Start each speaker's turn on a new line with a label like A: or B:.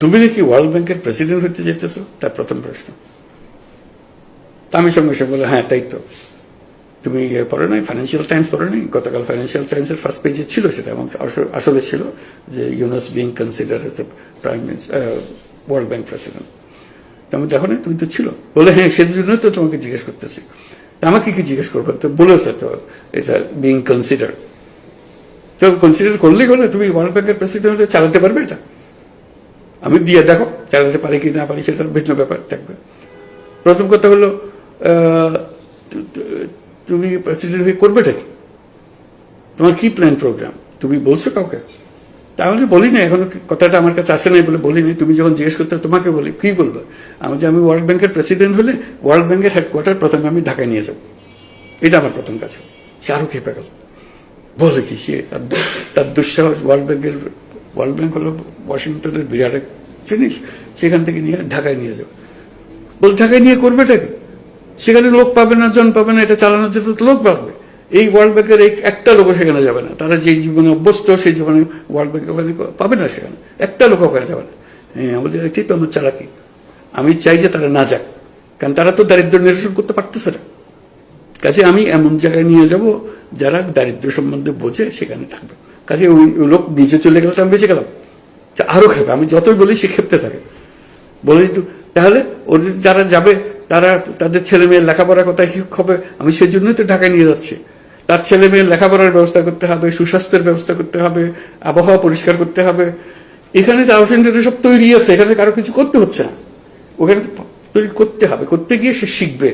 A: তুমি নাকি ওয়ার্ল্ড ব্যাংকের প্রেসিডেন্ট হতে যেতেছো, তার প্রথম প্রশ্ন। আমি সঙ্গে সঙ্গে বলে, হ্যাঁ তাই তো। তুমি পড়ো নাই, ফাইন্যান্সিয়াল টাইমস পড়ো নাই? গতকাল ফাইন্যান্সিয়াল টাইমসের ফার্স্ট পেজে ছিল সেটা, এবং আসলে ছিল যে Yunus being consider as a prime minister, world bank president. তুমি দেখো না? তুমি তো ছিল। বলে হ্যাঁ, সেজন্য তো তোমাকে জিজ্ঞেস করতেছি। আমাকে কি জিজ্ঞেস করবো? তো বলেছে তো এটা বিং কনসিডার। তো কনসিডার করলেই হলে তুমি ওয়ার্ল্ড ব্যাংকের প্রেসিডেন্ট হলে চালাতে পারবে এটা? আমি দিয়ে দেখো চালাতে পারি কি না পারি, সেটা ভিন্ন ব্যাপার থাকবে। প্রথম কথা হলো, তুমি প্রেসিডেন্ট হয়ে করবেটা কি? তোমার কি প্ল্যান প্রোগ্রাম তুমি বলছো কাউকে? তাহলে বলি না, এখন কথাটা আমার কাছে আসে নাই বলে বলিনি। তুমি যখন জিজ্ঞেস করতে তোমাকে বলি, কি বলবো? আমি ওয়ার্ল্ড ব্যাংকের প্রেসিডেন্ট হলে ওয়ার্ল্ড ব্যাংকের হেডকোয়ার্টার প্রথমে আমি ঢাকায় নিয়ে যাবো, এটা আমার প্রথম কাজ। সে আরো খেপে গেল, বলে কি সে তার দুঃসাহস। ওয়ার্ল্ড ব্যাংক হলো ওয়াশিংটনের বিরাট এক জিনিস, সেখান থেকে নিয়ে ঢাকায় নিয়ে যাবে। বল ঢাকায় নিয়ে করবেটাকে? সেখানে লোক পাবে না, জন পাবে না, এটা চালানোর জন্য লোক পাবে। এই ওয়ার্ল্ড ব্যাংকের একটা লোকও সেখানে যাবে না। তারা যে জীবনে অভ্যস্ত সেই জীবনে ওয়ার্ল্ড ব্যাংক ওখানে পাবে না, সেখানে একটা লোক ওখানে যাবে না। হ্যাঁ, আমাদের একটি তো আমার চালাকি। আমি চাই যে তারা না যাক, কারণ তারা তো দারিদ্র নিরসন করতে পারতেছে না। কাজে আমি এমন জায়গায় নিয়ে যাব যারা দারিদ্র সম্বন্ধে বোঝে, সেখানে থাকবে। কাজে ওই লোক নিচে চলে গেলে তো আমি বেঁচে গেলাম। আরো খেপে, আমি যতই বলি সে খেপতে থাকে। বলে তাহলে ওদের যারা যাবে তারা তাদের ছেলে মেয়ের লেখাপড়ার কথা কি হবে? আমি সেই জন্যই তো ঢাকায় নিয়ে যাচ্ছি। তার ছেলে মেয়ের লেখাপড়ার ব্যবস্থা করতে হবে, সুস্বাস্থ্যের ব্যবস্থা করতে হবে, আবহাওয়া পরিষ্কার করতে হবে। এখানে তো আউটসেন্টারে সব তৈরি আছে, এখানে কারো কিছু করতে হচ্ছে না। ওখানে তৈরি করতে হবে, করতে গিয়ে সে শিখবে।